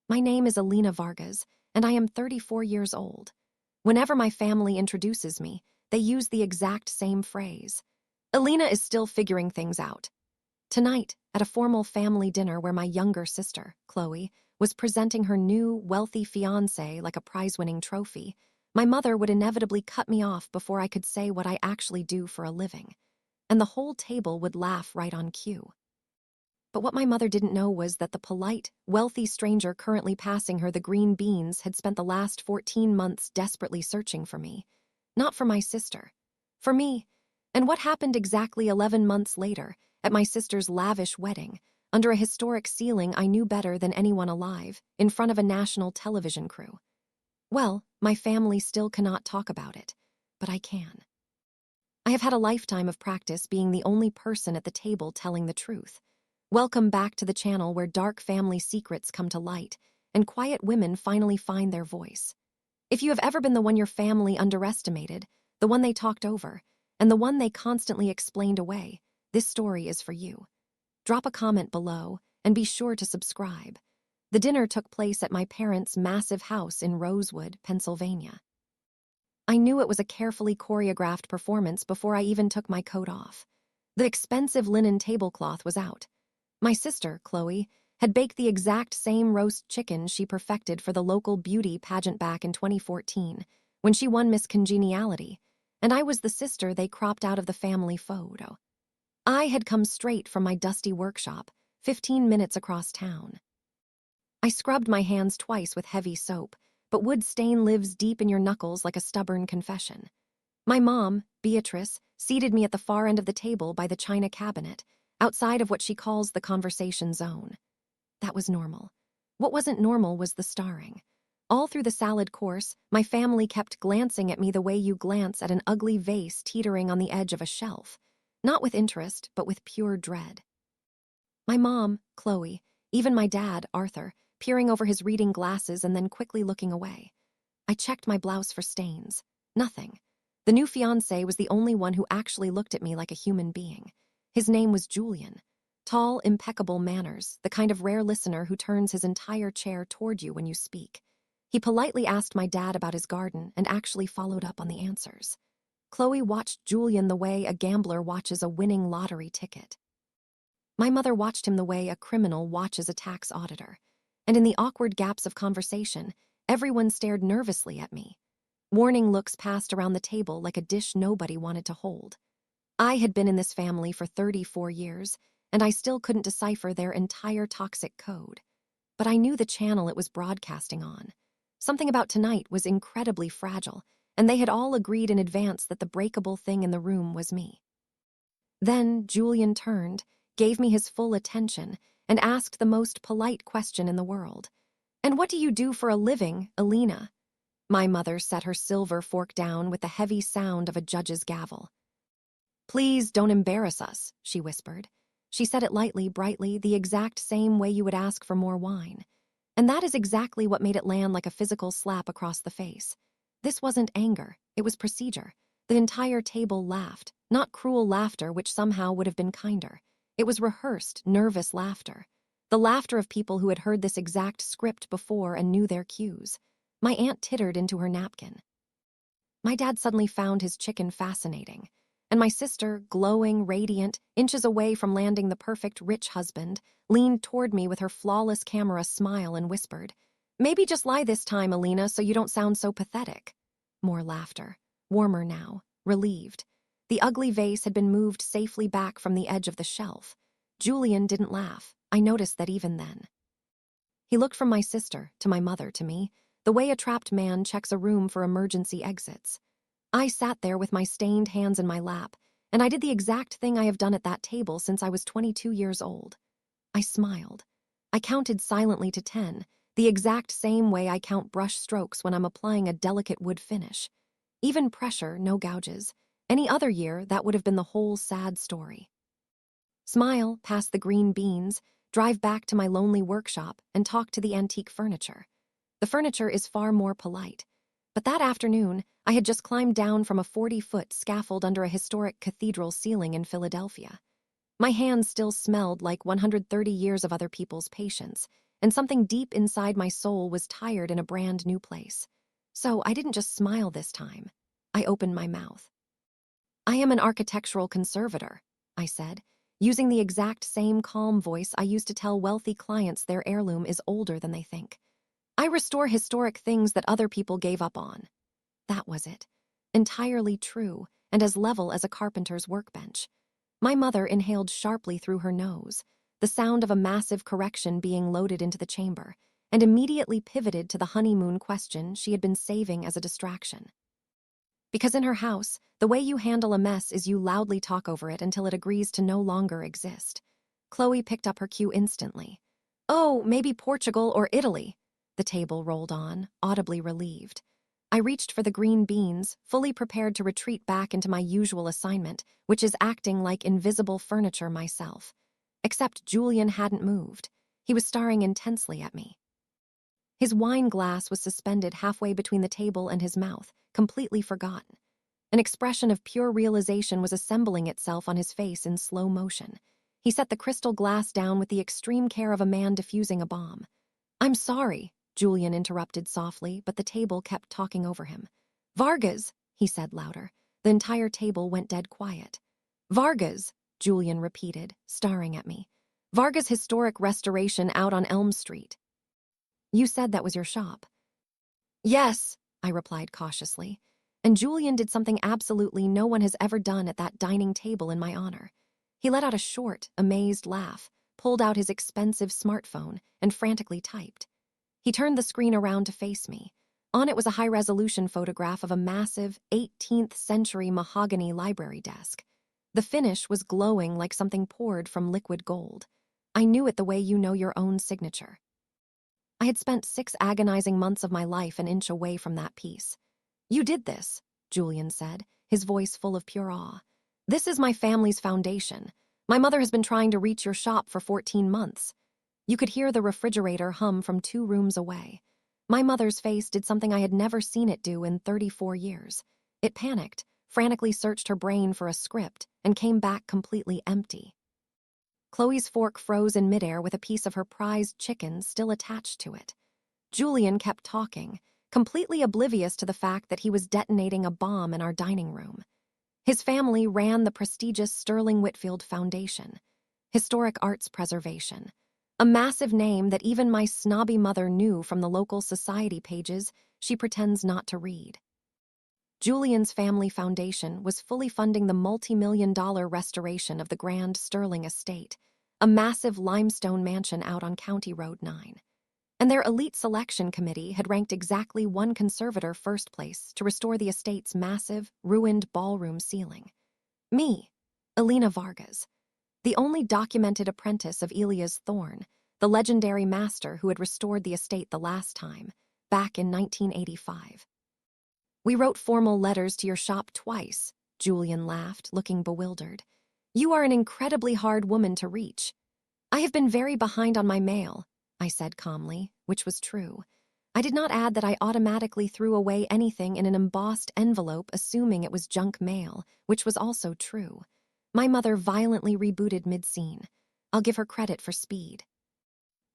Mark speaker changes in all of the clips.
Speaker 1: My name is Alina Vargas, and I am 34 years old. Whenever my family introduces me, they use the exact same phrase. Alina is still figuring things out. Tonight, at a formal family dinner where my younger sister, Chloe, was presenting her new, wealthy fiancé like a prize-winning trophy, my mother would inevitably cut me off before I could say what I actually do for a living. And the whole table would laugh right on cue. But what my mother didn't know was that the polite, wealthy stranger currently passing her the green beans had spent the last 14 months desperately searching for me. Not for my sister. For me. And what happened exactly 11 months later, at my sister's lavish wedding, under a historic ceiling I knew better than anyone alive, in front of a national television crew? Well, my family still cannot talk about it, but I can. I have had a lifetime of practice being the only person at the table telling the truth. Welcome back to the channel where dark family secrets come to light and quiet women finally find their voice. If you have ever been the one your family underestimated, the one they talked over, and the one they constantly explained away, this story is for you. Drop a comment below and be sure to subscribe. The dinner took place at my parents' massive house in Rosewood, Pennsylvania. I knew it was a carefully choreographed performance before I even took my coat off. The expensive linen tablecloth was out. My sister, Chloe, had baked the exact same roast chicken she perfected for the local beauty pageant back in 2014, when she won Miss Congeniality, and I was the sister they cropped out of the family photo. I had come straight from my dusty workshop, 15 minutes across town. I scrubbed my hands twice with heavy soap, but wood stain lives deep in your knuckles like a stubborn confession. My mom, Beatrice, seated me at the far end of the table by the china cabinet, outside of what she calls the conversation zone. That was normal. What wasn't normal was the starring. All through the salad course, my family kept glancing at me the way you glance at an ugly vase teetering on the edge of a shelf, not with interest, but with pure dread. My mom, Chloe, even my dad, Arthur, peering over his reading glasses and then quickly looking away. I checked my blouse for stains. Nothing. The new fiancé was the only one who actually looked at me like a human being. His name was Julian. Tall, impeccable manners, the kind of rare listener who turns his entire chair toward you when you speak. He politely asked my dad about his garden and actually followed up on the answers. Chloe watched Julian the way a gambler watches a winning lottery ticket. My mother watched him the way a criminal watches a tax auditor. And in the awkward gaps of conversation, everyone stared nervously at me. Warning looks passed around the table like a dish nobody wanted to hold. I had been in this family for 34 years, and I still couldn't decipher their entire toxic code. But I knew the channel it was broadcasting on. Something about tonight was incredibly fragile, and they had all agreed in advance that the breakable thing in the room was me. Then Julian turned, gave me his full attention, and asked the most polite question in the world. "And what do you do for a living, Alina?" My mother set her silver fork down with the heavy sound of a judge's gavel. "Please don't embarrass us," she whispered. She said it lightly, brightly, the exact same way you would ask for more wine. And that is exactly what made it land like a physical slap across the face. This wasn't anger, it was procedure. The entire table laughed, not cruel laughter which somehow would have been kinder. It was rehearsed, nervous laughter. The laughter of people who had heard this exact script before and knew their cues. My aunt tittered into her napkin. My dad suddenly found his chicken fascinating. And my sister, glowing, radiant, inches away from landing the perfect rich husband, leaned toward me with her flawless camera smile and whispered, "Maybe just lie this time, Alina, so you don't sound so pathetic." More laughter. Warmer now. Relieved. The ugly vase had been moved safely back from the edge of the shelf. Julian didn't laugh. I noticed that even then. He looked from my sister, to my mother, to me, the way a trapped man checks a room for emergency exits. I sat there with my stained hands in my lap, and I did the exact thing I have done at that table since I was 22 years old. I smiled. I counted silently to 10, the exact same way I count brush strokes when I'm applying a delicate wood finish. Even pressure, no gouges. Any other year, that would have been the whole sad story. Smile, past the green beans, drive back to my lonely workshop, and talk to the antique furniture. The furniture is far more polite. But that afternoon, I had just climbed down from a 40-foot scaffold under a historic cathedral ceiling in Philadelphia. My hands still smelled like 130 years of other people's patience, and something deep inside my soul was tired in a brand new place. So I didn't just smile this time. I opened my mouth. I am an architectural conservator, I said, using the exact same calm voice I used to tell wealthy clients their heirloom is older than they think. I restore historic things that other people gave up on. That was it. Entirely true, and as level as a carpenter's workbench. My mother inhaled sharply through her nose, the sound of a massive correction being loaded into the chamber, and immediately pivoted to the honeymoon question she had been saving as a distraction. Because in her house, the way you handle a mess is you loudly talk over it until it agrees to no longer exist. Chloe picked up her cue instantly. Oh, maybe Portugal or Italy. The table rolled on, audibly relieved. I reached for the green beans, fully prepared to retreat back into my usual assignment, which is acting like invisible furniture myself. Except Julian hadn't moved. He was staring intensely at me. His wine glass was suspended halfway between the table and his mouth, completely forgotten. An expression of pure realization was assembling itself on his face in slow motion. He set the crystal glass down with the extreme care of a man defusing a bomb. I'm sorry, Julian interrupted softly, but the table kept talking over him. Vargas, he said louder. The entire table went dead quiet. Vargas, Julian repeated, staring at me. Vargas Historic Restoration out on Elm Street. You said that was your shop. Yes, I replied cautiously, and Julian did something absolutely no one has ever done at that dining table in my honor. He let out a short, amazed laugh, pulled out his expensive smartphone, and frantically typed. He turned the screen around to face me. On it was a high-resolution photograph of a massive 18th-century mahogany library desk. The finish was glowing like something poured from liquid gold. I knew it the way you know your own signature. I had spent 6 agonizing months of my life an inch away from that piece. You did this, Julian said, his voice full of pure awe. This is my family's foundation. My mother has been trying to reach your shop for 14 months. You could hear the refrigerator hum from 2 rooms away. My mother's face did something I had never seen it do in 34 years. It panicked, frantically searched her brain for a script, and came back completely empty. Chloe's fork froze in midair with a piece of her prized chicken still attached to it. Julian kept talking, completely oblivious to the fact that he was detonating a bomb in our dining room. His family ran the prestigious Sterling Whitfield Foundation, Historic Arts Preservation, a massive name that even my snobby mother knew from the local society pages she pretends not to read. Julian's family foundation was fully funding the multi-million-dollar restoration of the Grand Sterling Estate, a massive limestone mansion out on County Road 9. And their elite selection committee had ranked exactly one conservator first place to restore the estate's massive, ruined ballroom ceiling. Me, Elena Vargas, the only documented apprentice of Elias Thorne, the legendary master who had restored the estate the last time, back in 1985. We wrote formal letters to your shop twice, Julian laughed, looking bewildered. You are an incredibly hard woman to reach. I have been very behind on my mail, I said calmly, which was true. I did not add that I automatically threw away anything in an embossed envelope assuming it was junk mail, which was also true. My mother violently rebooted mid-scene. I'll give her credit for speed.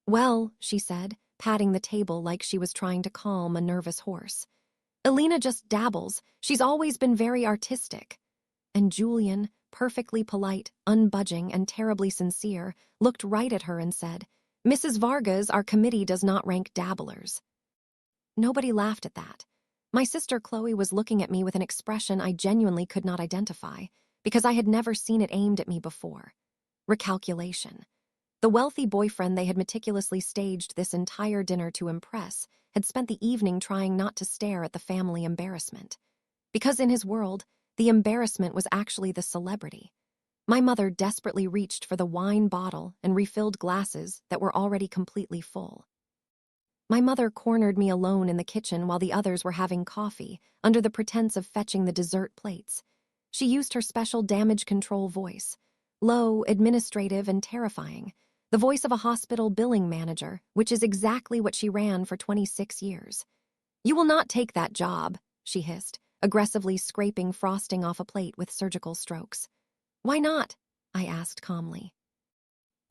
Speaker 1: Well, she said, patting the table like she was trying to calm a nervous horse. Elena just dabbles. She's always been very artistic. And Julian, perfectly polite, unbudging, and terribly sincere, looked right at her and said, Mrs. Vargas, our committee does not rank dabblers. Nobody laughed at that. My sister Chloe was looking at me with an expression I genuinely could not identify, because I had never seen it aimed at me before. Recalculation. The wealthy boyfriend they had meticulously staged this entire dinner to impress had spent the evening trying not to stare at the family embarrassment. Because in his world, the embarrassment was actually the celebrity. My mother desperately reached for the wine bottle and refilled glasses that were already completely full. My mother cornered me alone in the kitchen while the others were having coffee, under the pretense of fetching the dessert plates. She used her special damage control voice, low, administrative, and terrifying, the voice of a hospital billing manager, which is exactly what she ran for 26 years. You will not take that job, she hissed, aggressively scraping frosting off a plate with surgical strokes. Why not? I asked calmly.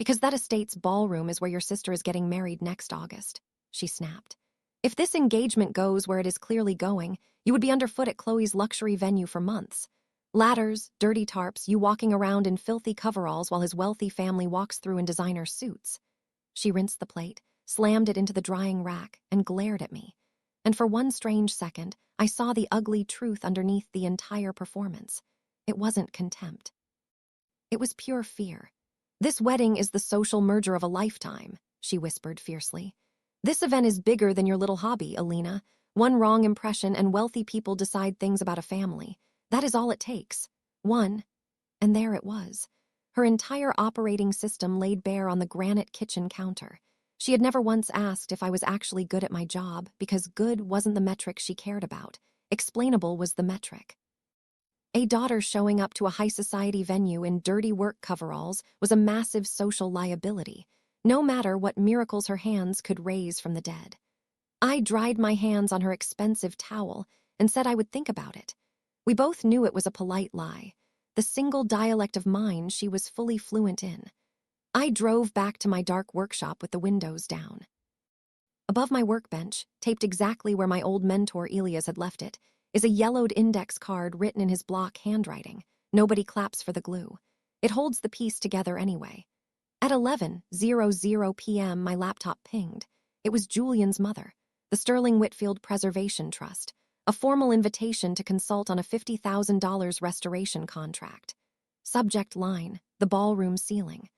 Speaker 1: Because that estate's ballroom is where your sister is getting married next August, she snapped. If this engagement goes where it is clearly going, you would be underfoot at Chloe's luxury venue for months. Ladders, dirty tarps, you walking around in filthy coveralls while his wealthy family walks through in designer suits. She rinsed the plate, slammed it into the drying rack, and glared at me. And for one strange second, I saw the ugly truth underneath the entire performance. It wasn't contempt. It was pure fear. This wedding is the social merger of a lifetime, she whispered fiercely. This event is bigger than your little hobby, Alina. One wrong impression and wealthy people decide things about a family. That is all it takes. One. And there it was. Her entire operating system laid bare on the granite kitchen counter. She had never once asked if I was actually good at my job, because good wasn't the metric she cared about. Explainable was the metric. A daughter showing up to a high society venue in dirty work coveralls was a massive social liability, no matter what miracles her hands could raise from the dead. I dried my hands on her expensive towel and said I would think about it. We both knew it was a polite lie, the single dialect of mine she was fully fluent in. I drove back to my dark workshop with the windows down. Above my workbench, taped exactly where my old mentor Elias had left it, is a yellowed index card written in his block handwriting. Nobody claps for the glue. It holds the piece together anyway. At 11:00 p.m., my laptop pinged. It was Julian's mother, the Sterling Whitfield Preservation Trust, a formal invitation to consult on a $50,000 restoration contract. Subject line, the ballroom ceiling.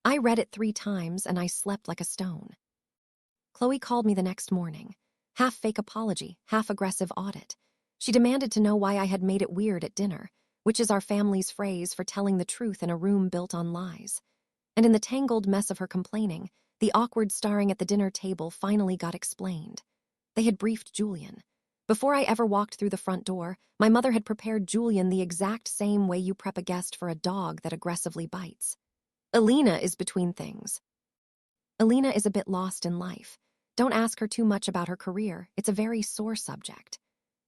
Speaker 1: I read it 3 times and I slept like a stone. Chloe called me the next morning. Half fake apology, half aggressive audit. She demanded to know why I had made it weird at dinner, which is our family's phrase for telling the truth in a room built on lies. And in the tangled mess of her complaining, the awkward staring at the dinner table finally got explained. They had briefed Julian. Before I ever walked through the front door, my mother had prepared Julian the exact same way you prep a guest for a dog that aggressively bites. Alina is between things. Alina is a bit lost in life. Don't ask her too much about her career. It's a very sore subject.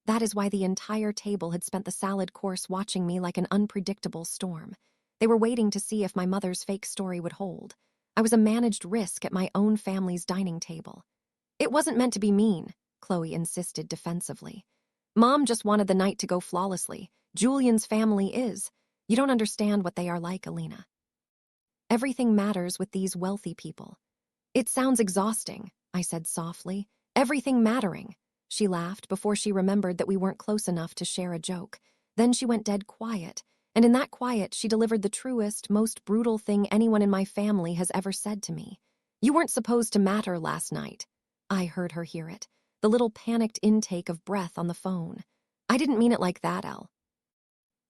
Speaker 1: That is why the entire table had spent the salad course watching me like an unpredictable storm. They were waiting to see if my mother's fake story would hold. I was a managed risk at my own family's dining table. It wasn't meant to be mean, Chloe insisted defensively. Mom just wanted the night to go flawlessly. Julian's family is. You don't understand what they are like, Alina. Everything matters with these wealthy people. It sounds exhausting, I said softly. Everything mattering. She laughed before she remembered that we weren't close enough to share a joke. Then she went dead quiet, and in that quiet she delivered the truest, most brutal thing anyone in my family has ever said to me. You weren't supposed to matter last night. I heard her hear it, the little panicked intake of breath on the phone. I didn't mean it like that, Elle.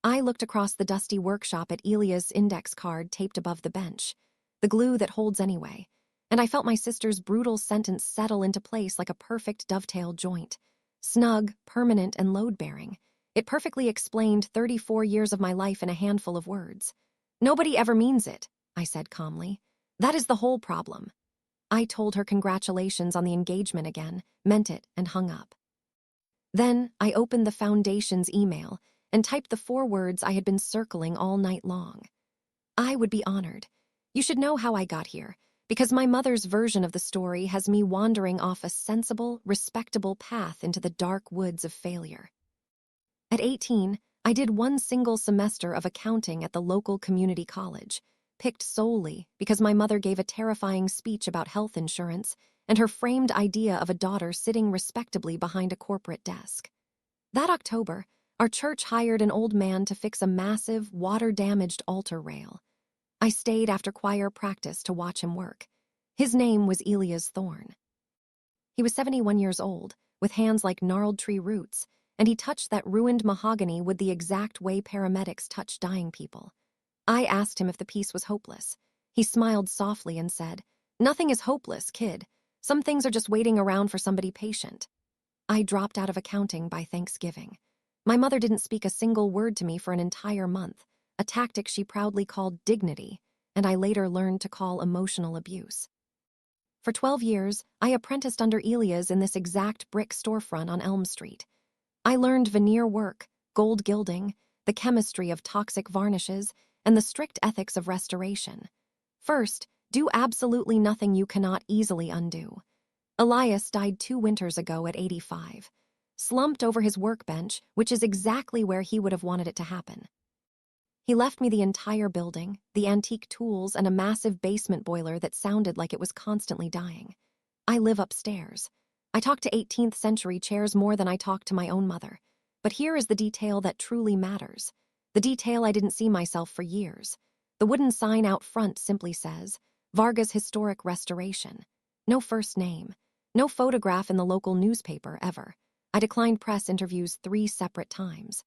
Speaker 1: I looked across the dusty workshop at Elia's index card taped above the bench, the glue that holds anyway, and I felt my sister's brutal sentence settle into place like a perfect dovetail joint. Snug, permanent, and load-bearing. It perfectly explained 34 years of my life in a handful of words. Nobody ever means it, I said calmly. That is the whole problem. I told her congratulations on the engagement again, meant it, and hung up. Then I opened the foundation's email and typed the 4 words I had been circling all night long. I would be honored. You should know how I got here, because my mother's version of the story has me wandering off a sensible, respectable path into the dark woods of failure. At 18, I did 1 single semester of accounting at the local community college, picked solely because my mother gave a terrifying speech about health insurance and her framed idea of a daughter sitting respectably behind a corporate desk. That October, our church hired an old man to fix a massive, water-damaged altar rail. I stayed after choir practice to watch him work. His name was Elias Thorne. He was 71 years old, with hands like gnarled tree roots, and he touched that ruined mahogany with the exact way paramedics touch dying people. I asked him if the piece was hopeless. He smiled softly and said, "Nothing is hopeless, kid. Some things are just waiting around for somebody patient." I dropped out of accounting by Thanksgiving. My mother didn't speak a single word to me for an entire month, a tactic she proudly called dignity, and I later learned to call emotional abuse. For 12 years, I apprenticed under Elias in this exact brick storefront on Elm Street. I learned veneer work, gold gilding, the chemistry of toxic varnishes, and the strict ethics of restoration. First, Do absolutely nothing you cannot easily undo. Elias died 2 winters ago at 85. Slumped over his workbench, which is exactly where he would have wanted it to happen. He left me the entire building, the antique tools, and a massive basement boiler that sounded like it was constantly dying. I live upstairs. I talk to 18th century chairs more than I talk to my own mother. But here is the detail that truly matters. The detail I didn't see myself for years. The wooden sign out front simply says, Vargas Historic Restoration. No first name. No photograph in the local newspaper, ever. I declined press interviews 3 separate times.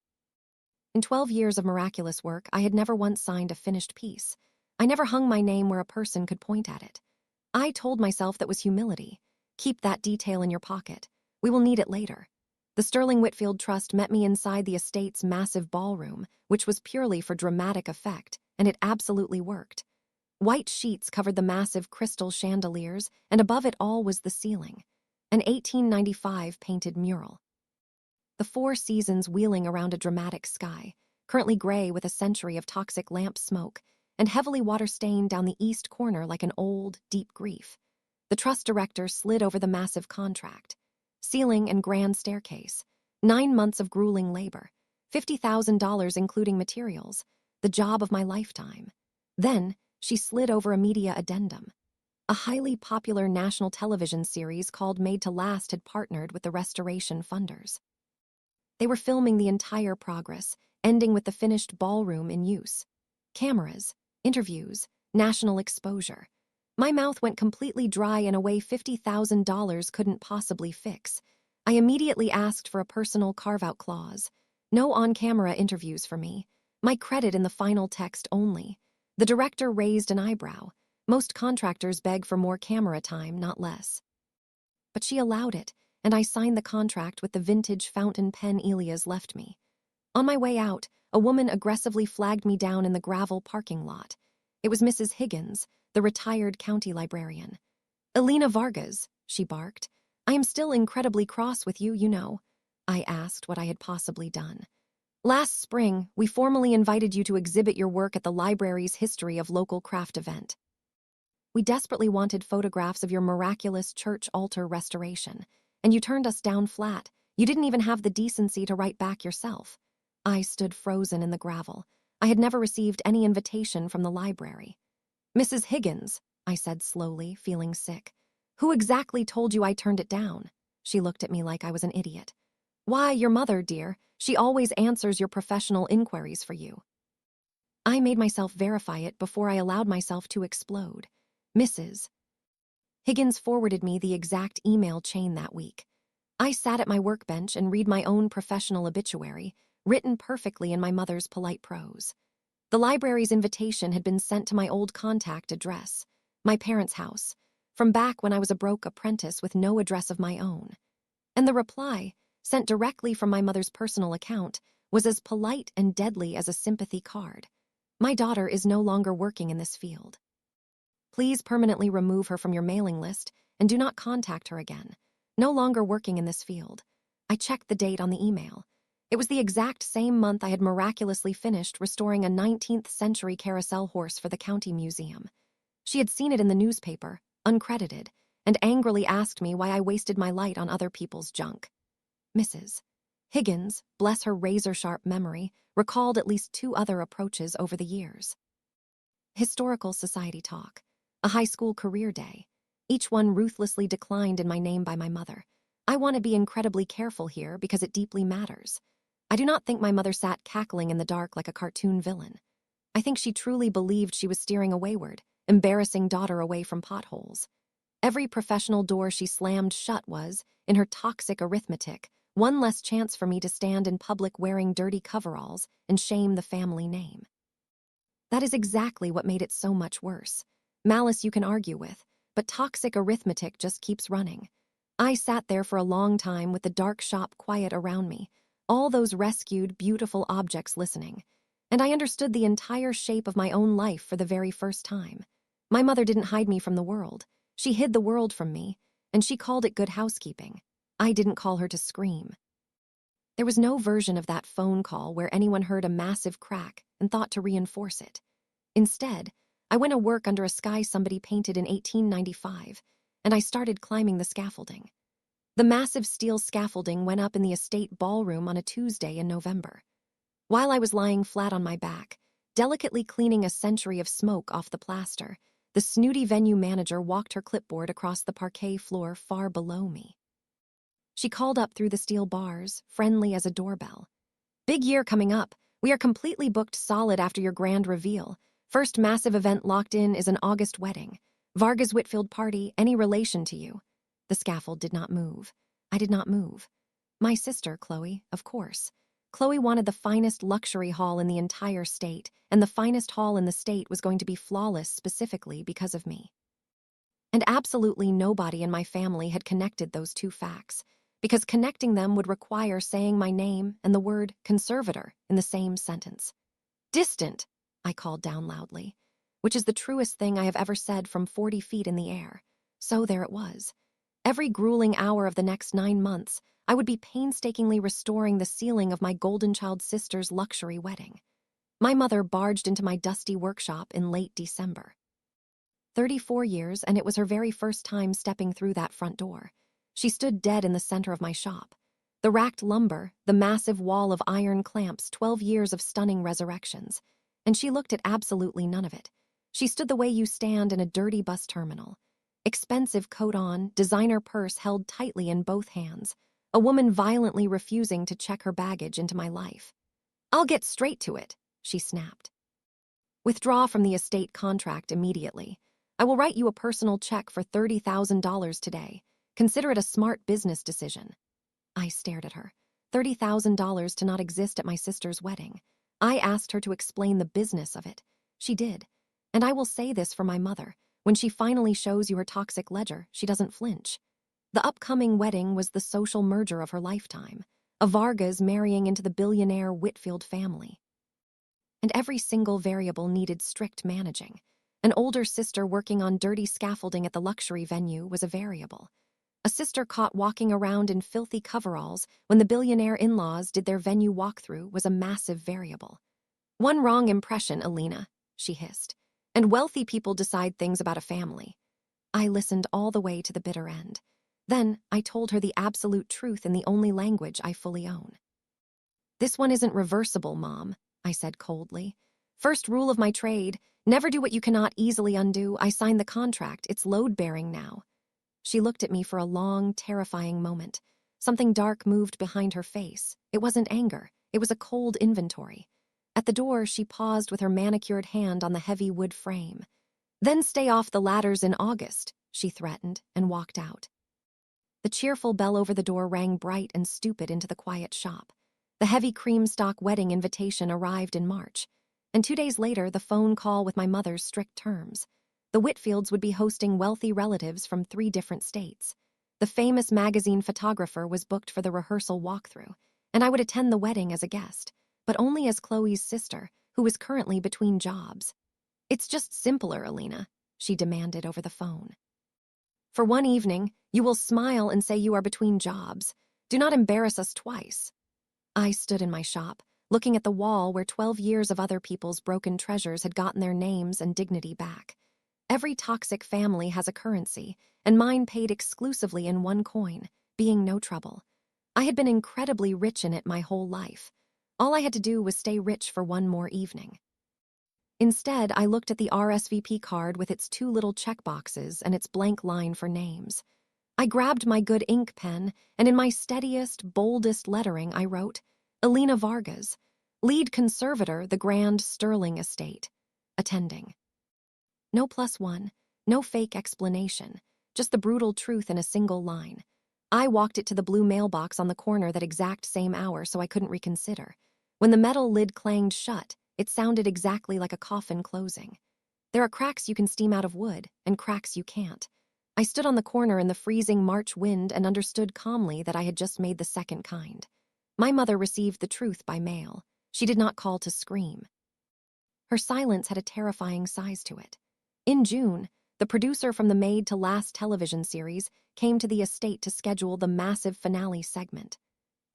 Speaker 1: In 12 years of miraculous work, I had never once signed a finished piece. I never hung my name where a person could point at it. I told myself that was humility. Keep that detail in your pocket. We will need it later. The Sterling Whitfield Trust met me inside the estate's massive ballroom, which was purely for dramatic effect, and it absolutely worked. White sheets covered the massive crystal chandeliers, and above it all was the ceiling. An 1895 painted mural. The 4 seasons wheeling around a dramatic sky, currently gray with a century of toxic lamp smoke, and heavily water-stained down the east corner like an old, deep grief. The trust director slid over the massive contract. Ceiling and grand staircase. 9 months of grueling labor. $50,000 including materials. The job of my lifetime. Then, she slid over a media addendum. A highly popular national television series called Made to Last had partnered with the restoration funders. They were filming the entire progress, ending with the finished ballroom in use. Cameras, interviews, national exposure. My mouth went completely dry in a way $50,000 couldn't possibly fix. I immediately asked for a personal carve-out clause. No on-camera interviews for me. My credit in the final text only. The director raised an eyebrow. Most contractors beg for more camera time, not less. But she allowed it, and I signed the contract with the vintage fountain pen Elias left me. On my way out, a woman aggressively flagged me down in the gravel parking lot. It was Mrs. Higgins, the retired county librarian. "Elena Vargas," she barked. "I am still incredibly cross with you, you know." I asked what I had possibly done. "Last spring, we formally invited you to exhibit your work at the library's History of Local Craft event. We desperately wanted photographs of your miraculous church altar restoration, and you turned us down flat. You didn't even have the decency to write back yourself." I stood frozen in the gravel. I had never received any invitation from the library. "Mrs. Higgins," I said slowly, feeling sick. "Who exactly told you I turned it down?" She looked at me like I was an idiot. "Why, your mother, dear. She always answers your professional inquiries for you." I made myself verify it before I allowed myself to explode. Mrs. Higgins forwarded me the exact email chain that week. I sat at my workbench and read my own professional obituary, written perfectly in my mother's polite prose. The library's invitation had been sent to my old contact address, my parents' house, from back when I was a broke apprentice with no address of my own. And the reply, sent directly from my mother's personal account, was as polite and deadly as a sympathy card. "My daughter is no longer working in this field. Please permanently remove her from your mailing list and do not contact her again. No longer working in this field." I checked the date on the email. It was the exact same month I had miraculously finished restoring a 19th century carousel horse for the county museum. She had seen it in the newspaper, uncredited, and angrily asked me why I wasted my light on other people's junk. Mrs. Higgins, bless her razor-sharp memory, recalled at least 2 other approaches over the years. Historical Society talk. A high school career day. Each one ruthlessly declined in my name by my mother. I want to be incredibly careful here because it deeply matters. I do not think my mother sat cackling in the dark like a cartoon villain. I think she truly believed she was steering a wayward, embarrassing daughter away from potholes. Every professional door she slammed shut was, in her toxic arithmetic, one less chance for me to stand in public wearing dirty coveralls and shame the family name. That is exactly what made it so much worse. Malice you can argue with, but toxic arithmetic just keeps running. I sat there for a long time with the dark shop quiet around me, all those rescued, beautiful objects listening, and I understood the entire shape of my own life for the very first time. My mother didn't hide me from the world. She hid the world from me, and she called it good housekeeping. I didn't call her to scream. There was no version of that phone call where anyone heard a massive crack and thought to reinforce it. Instead, I went to work under a sky somebody painted in 1895, and I started climbing the scaffolding. The massive steel scaffolding went up in the estate ballroom on a Tuesday in November. While I was lying flat on my back, delicately cleaning a century of smoke off the plaster, the snooty venue manager walked her clipboard across the parquet floor far below me. She called up through the steel bars, friendly as a doorbell. "Big year coming up. We are completely booked solid after your grand reveal. First massive event locked in is an August wedding. Vargas Whitfield party, any relation to you?" The scaffold did not move. I did not move. My sister, Chloe, of course. Chloe wanted the finest luxury hall in the entire state, and the finest hall in the state was going to be flawless specifically because of me. And absolutely nobody in my family had connected those two facts, because connecting them would require saying my name and the word conservator in the same sentence. "Distant," I called down loudly, which is the truest thing I have ever said from 40 feet in the air. So there it was. Every grueling hour of the next 9 months, I would be painstakingly restoring the ceiling of my golden child sister's luxury wedding. My mother barged into my dusty workshop in late December. 34 years, and it was her very first time stepping through that front door. She stood dead in the center of my shop. The racked lumber, the massive wall of iron clamps, 12 years of stunning resurrections. And she looked at absolutely none of it. She stood the way you stand in a dirty bus terminal. Expensive coat on, designer purse held tightly in both hands. A woman violently refusing to check her baggage into my life. "I'll get straight to it," she snapped. "Withdraw from the estate contract immediately. I will write you a personal check for $30,000 today. Consider it a smart business decision." I stared at her. $30,000 to not exist at my sister's wedding. I asked her to explain the business of it. She did. And I will say this for my mother. When she finally shows you her toxic ledger, she doesn't flinch. The upcoming wedding was the social merger of her lifetime. A Vargas marrying into the billionaire Whitfield family. And every single variable needed strict managing. An older sister working on dirty scaffolding at the luxury venue was a variable. A sister caught walking around in filthy coveralls when the billionaire in-laws did their venue walkthrough was a massive variable. "One wrong impression, Alina," she hissed. "And wealthy people decide things about a family." I listened all the way to the bitter end. Then I told her the absolute truth in the only language I fully own. "This one isn't reversible, Mom," I said coldly. "First rule of my trade, never do what you cannot easily undo. I signed the contract. It's load-bearing now." She looked at me for a long, terrifying moment. Something dark moved behind her face. It wasn't anger. It was a cold inventory. At the door, she paused with her manicured hand on the heavy wood frame. "Then stay off the ladders in August," she threatened, and walked out. The cheerful bell over the door rang bright and stupid into the quiet shop. The heavy cream-stock wedding invitation arrived in March, and 2 days later the phone call with my mother's strict terms. The Whitfields would be hosting wealthy relatives from 3 different states. The famous magazine photographer was booked for the rehearsal walkthrough, and I would attend the wedding as a guest, but only as Chloe's sister, who was currently between jobs. "It's just simpler, Alina," she demanded over the phone. "For one evening, you will smile and say you are between jobs. Do not embarrass us twice." I stood in my shop, looking at the wall where 12 years of other people's broken treasures had gotten their names and dignity back. Every toxic family has a currency, and mine paid exclusively in one coin, being no trouble. I had been incredibly rich in it my whole life. All I had to do was stay rich for one more evening. Instead, I looked at the RSVP card with its 2 little checkboxes and its blank line for names. I grabbed my good ink pen, and in my steadiest, boldest lettering I wrote, "Alina Vargas, lead conservator, the Grand Sterling Estate, attending." No +1, no fake explanation, just the brutal truth in a single line. I walked it to the blue mailbox on the corner that exact same hour so I couldn't reconsider. When the metal lid clanged shut, it sounded exactly like a coffin closing. There are cracks you can steam out of wood, and cracks you can't. I stood on the corner in the freezing March wind and understood calmly that I had just made the second kind. My mother received the truth by mail. She did not call to scream. Her silence had a terrifying size to it. In June, the producer from the Made to Last television series came to the estate to schedule the massive finale segment.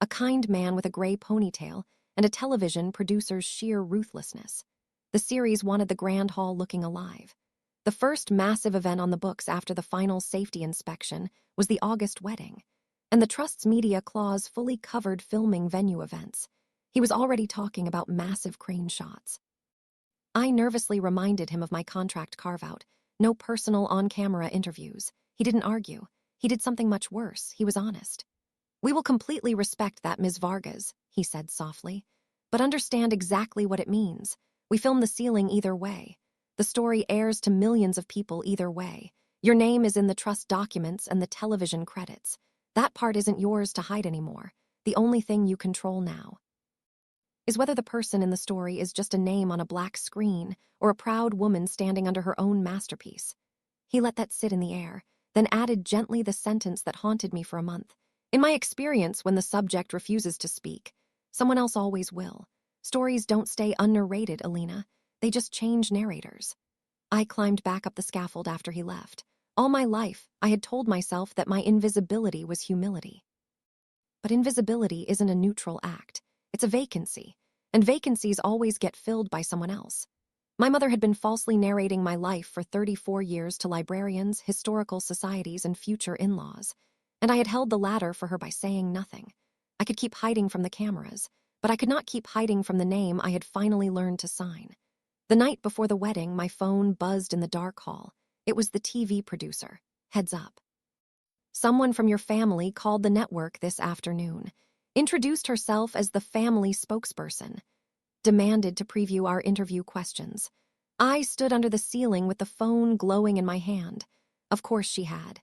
Speaker 1: A kind man with a gray ponytail and a television producer's sheer ruthlessness. The series wanted the Grand Hall looking alive. The first massive event on the books after the final safety inspection was the August wedding, and the Trust's media clause fully covered filming venue events. He was already talking about massive crane shots. I nervously reminded him of my contract carve-out. No personal on-camera interviews. He didn't argue. He did something much worse. He was honest. "We will completely respect that, Ms. Vargas," he said softly, "but understand exactly what it means. We film the ceiling either way. The story airs to millions of people either way. Your name is in the Trust documents and the television credits. That part isn't yours to hide anymore. The only thing you control now is whether the person in the story is just a name on a black screen or a proud woman standing under her own masterpiece." He let that sit in the air, then added gently the sentence that haunted me for a month. "In my experience, when the subject refuses to speak, someone else always will. Stories don't stay unnarrated, Alina. They just change narrators." I climbed back up the scaffold after he left. All my life, I had told myself that my invisibility was humility. But invisibility isn't a neutral act. It's a vacancy, and vacancies always get filled by someone else. My mother had been falsely narrating my life for 34 years to librarians, historical societies, and future in-laws, and I had held the latter for her by saying nothing. I could keep hiding from the cameras, but I could not keep hiding from the name I had finally learned to sign. The night before the wedding, my phone buzzed in the dark hall. It was the TV producer. "Heads up. Someone from your family called the network this afternoon, introduced herself as the family spokesperson, demanded to preview our interview questions." I stood under the ceiling with the phone glowing in my hand. Of course she had.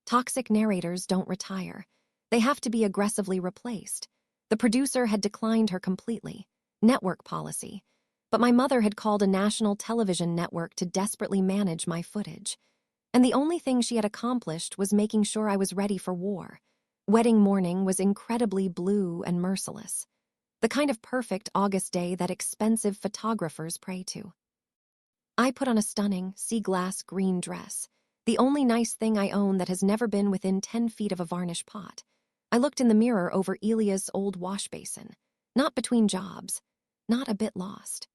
Speaker 1: Toxic narrators don't retire. They have to be aggressively replaced. The producer had declined her completely. Network policy. But my mother had called a national television network to desperately manage my footage. And the only thing she had accomplished was making sure I was ready for war. Wedding morning was incredibly blue and merciless. The kind of perfect August day that expensive photographers pray to. I put on a stunning, sea-glass green dress, the only nice thing I own that has never been within 10 feet of a varnish pot. I looked in the mirror over Elia's old wash basin, not between jobs, not a bit lost.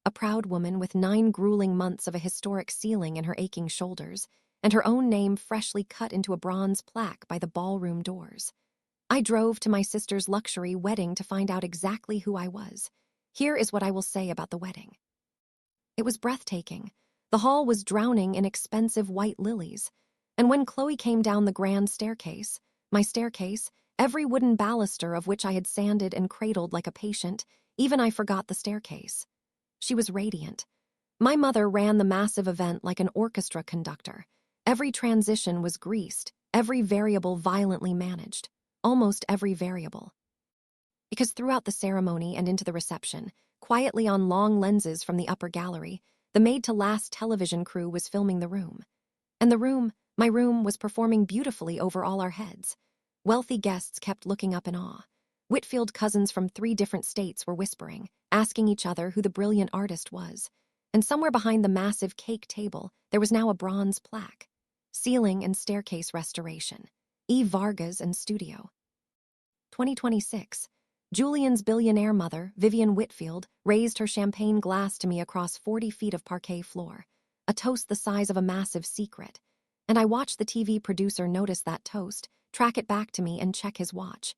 Speaker 1: A proud woman with 9 grueling months of a historic ceiling in her aching shoulders, and her own name freshly cut into a bronze plaque by the ballroom doors. I drove to my sister's luxury wedding to find out exactly who I was. Here is what I will say about the wedding. It was breathtaking. The hall was drowning in expensive white lilies. And when Chloe came down the grand staircase, my staircase, every wooden baluster of which I had sanded and cradled like a patient, even I forgot the staircase. She was radiant. My mother ran the massive event like an orchestra conductor. Every transition was greased, every variable violently managed. Almost every variable. Because throughout the ceremony and into the reception, quietly on long lenses from the upper gallery, the made-to-last television crew was filming the room. And the room, my room, was performing beautifully over all our heads. Wealthy guests kept looking up in awe. Whitfield cousins from 3 different states were whispering, asking each other who the brilliant artist was. And somewhere behind the massive cake table, there was now a bronze plaque. Ceiling and staircase restoration. E. Vargas and Studio. 2026. Julian's billionaire mother, Vivian Whitfield, raised her champagne glass to me across 40 feet of parquet floor, a toast the size of a massive secret. And I watched the TV producer notice that toast, track it back to me, and check his watch.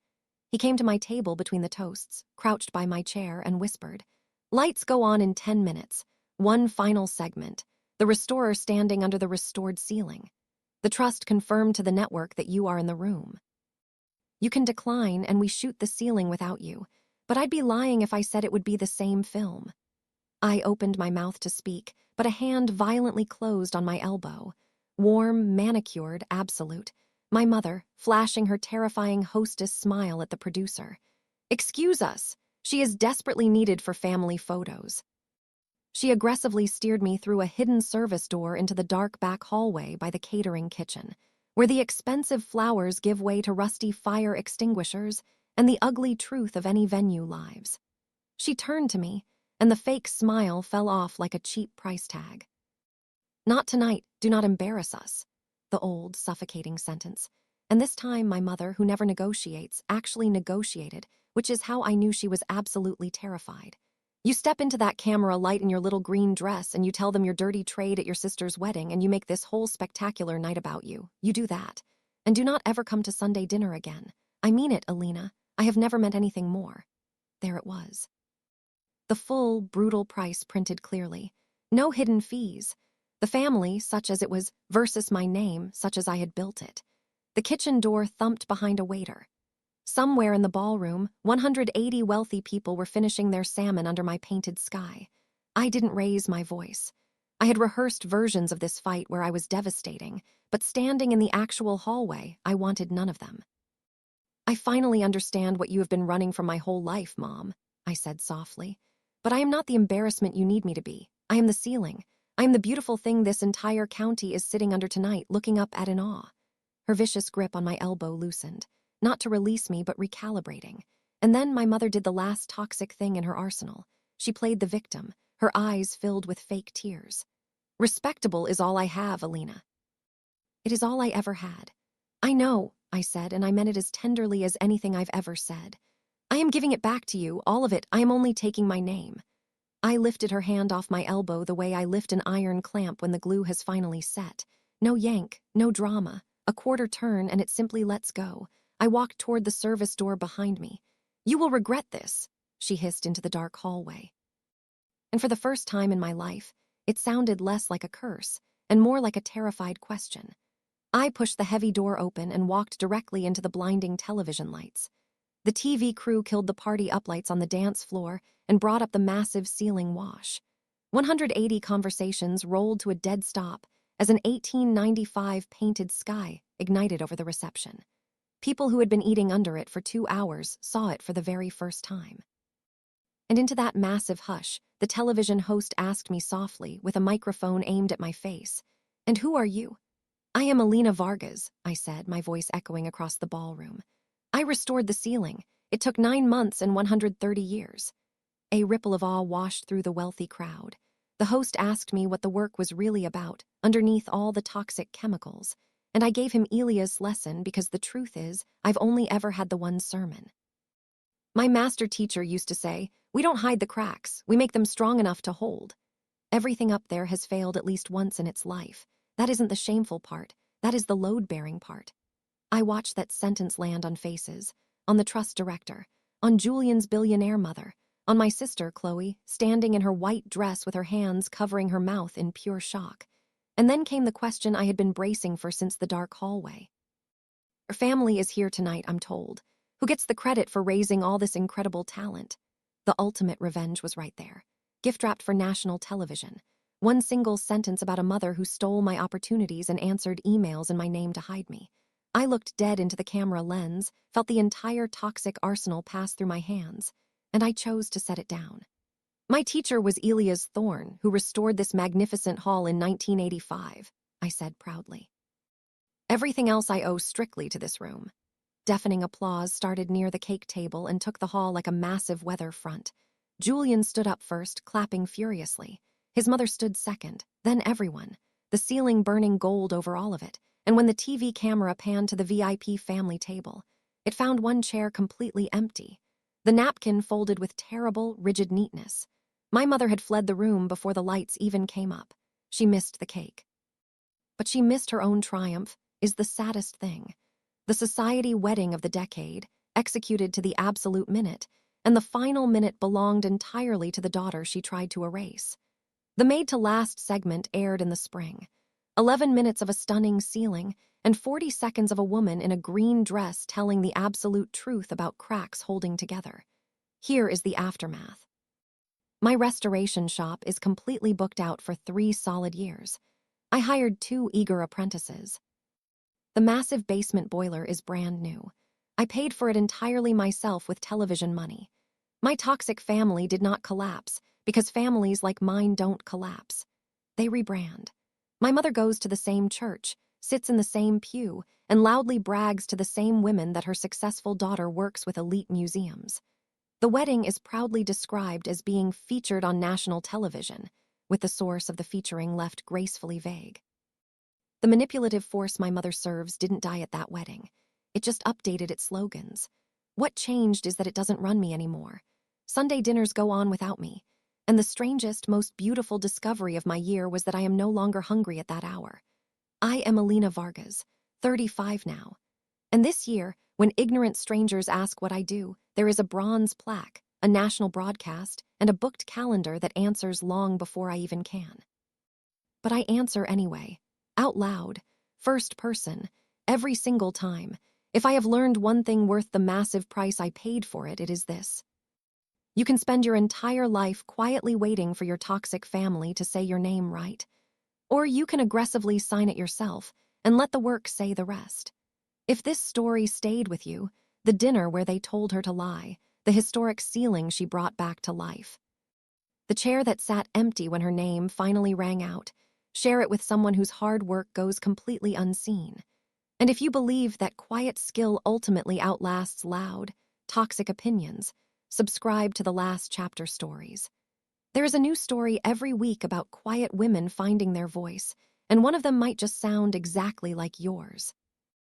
Speaker 1: He came to my table between the toasts, crouched by my chair, and whispered, "Lights go on in 10 minutes. One final segment. The restorer standing under the restored ceiling. The Trust confirmed to the network that you are in the room. You can decline and we shoot the ceiling without you, but I'd be lying if I said it would be the same film." I opened my mouth to speak, but a hand violently closed on my elbow. Warm, manicured, absolute. My mother, flashing her terrifying hostess smile at the producer. "Excuse us. She is desperately needed for family photos." She aggressively steered me through a hidden service door into the dark back hallway by the catering kitchen, where the expensive flowers give way to rusty fire extinguishers and the ugly truth of any venue lives. She turned to me, and the fake smile fell off like a cheap price tag. "Not tonight, do not embarrass us." The old, suffocating sentence. And this time my mother, who never negotiates, actually negotiated, which is how I knew she was absolutely terrified. You step into that camera light in your little green dress and you tell them your dirty trade at your sister's wedding and you make this whole spectacular night about you. You do that. And do not ever come to Sunday dinner again. I mean it, Alina. I have never meant anything more. There it was. The full, brutal price printed clearly. No hidden fees. The family, such as it was, versus my name, such as I had built it. The kitchen door thumped behind a waiter. Somewhere in the ballroom, 180 wealthy people were finishing their salmon under my painted sky. I didn't raise my voice. I had rehearsed versions of this fight where I was devastating, but standing in the actual hallway, I wanted none of them. I finally understand what you have been running from my whole life, Mom, I said softly. But I am not the embarrassment you need me to be. I am the ceiling. I am the beautiful thing this entire county is sitting under tonight, looking up at in awe. Her vicious grip on my elbow loosened. Not to release me, but recalibrating. And then my mother did the last toxic thing in her arsenal. She played the victim, her eyes filled with fake tears. Respectable is all I have, Alina. It is all I ever had. I know, I said, and I meant it as tenderly as anything I've ever said. I am giving it back to you, all of it. I am only taking my name. I lifted her hand off my elbow the way I lift an iron clamp when the glue has finally set. No yank, no drama. A quarter turn and it simply lets go. I walked toward the service door behind me. You will regret this, she hissed into the dark hallway. And for the first time in my life, it sounded less like a curse and more like a terrified question. I pushed the heavy door open and walked directly into the blinding television lights. The TV crew killed the party uplights on the dance floor and brought up the massive ceiling wash. 180 conversations rolled to a dead stop as an 1895 painted sky ignited over the reception. People who had been eating under it for 2 hours saw it for the very first time. And into that massive hush, the television host asked me softly, with a microphone aimed at my face, "And who are you?" "I am Alina Vargas," I said, my voice echoing across the ballroom. "I restored the ceiling. It took 9 months and 130 years. A ripple of awe washed through the wealthy crowd. The host asked me what the work was really about, underneath all the toxic chemicals. And I gave him Elia's lesson because the truth is, I've only ever had the one sermon. My master teacher used to say, we don't hide the cracks, we make them strong enough to hold. Everything up there has failed at least once in its life. That isn't the shameful part, that is the load-bearing part. I watched that sentence land on faces, on the trust director, on Julian's billionaire mother, on my sister, Chloe, standing in her white dress with her hands covering her mouth in pure shock. And then came the question I had been bracing for since the dark hallway. Her family is here tonight, I'm told. Who gets the credit for raising all this incredible talent? The ultimate revenge was right there. Gift-wrapped for national television. One single sentence about a mother who stole my opportunities and answered emails in my name to hide me. I looked dead into the camera lens, felt the entire toxic arsenal pass through my hands, and I chose to set it down. My teacher was Elias Thorne, who restored this magnificent hall in 1985, I said proudly. Everything else I owe strictly to this room. Deafening applause started near the cake table and took the hall like a massive weather front. Julian stood up first, clapping furiously. His mother stood second, then everyone, the ceiling burning gold over all of it, and when the TV camera panned to the VIP family table, it found one chair completely empty, the napkin folded with terrible, rigid neatness. My mother had fled the room before the lights even came up. She missed the cake. But she missed her own triumph, is the saddest thing. The society wedding of the decade, executed to the absolute minute, and the final minute belonged entirely to the daughter she tried to erase. The made-to-last segment aired in the spring. 11 minutes of a stunning ceiling, and 40 seconds of a woman in a green dress telling the absolute truth about cracks holding together. Here is the aftermath. My restoration shop is completely booked out for 3 solid years. I hired 2 eager apprentices. The massive basement boiler is brand new. I paid for it entirely myself with television money. My toxic family did not collapse because families like mine don't collapse. They rebrand. My mother goes to the same church, sits in the same pew, and loudly brags to the same women that her successful daughter works with elite museums. The wedding is proudly described as being featured on national television, with the source of the featuring left gracefully vague. The manipulative force my mother serves didn't die at that wedding. It just updated its slogans. What changed is that it doesn't run me anymore. Sunday dinners go on without me. And the strangest, most beautiful discovery of my year was that I am no longer hungry at that hour. I am Alina Vargas, 35 now. And this year, when ignorant strangers ask what I do, there is a bronze plaque, a national broadcast, and a booked calendar that answers long before I even can. But I answer anyway, out loud, first person, every single time. If I have learned one thing worth the massive price I paid for it, it is this. You can spend your entire life quietly waiting for your toxic family to say your name right. Or you can aggressively sign it yourself and let the work say the rest. If this story stayed with you, the dinner where they told her to lie, the historic ceiling she brought back to life, the chair that sat empty when her name finally rang out, share it with someone whose hard work goes completely unseen. And if you believe that quiet skill ultimately outlasts loud, toxic opinions, subscribe to the Last Chapter Stories. There is a new story every week about quiet women finding their voice, and one of them might just sound exactly like yours.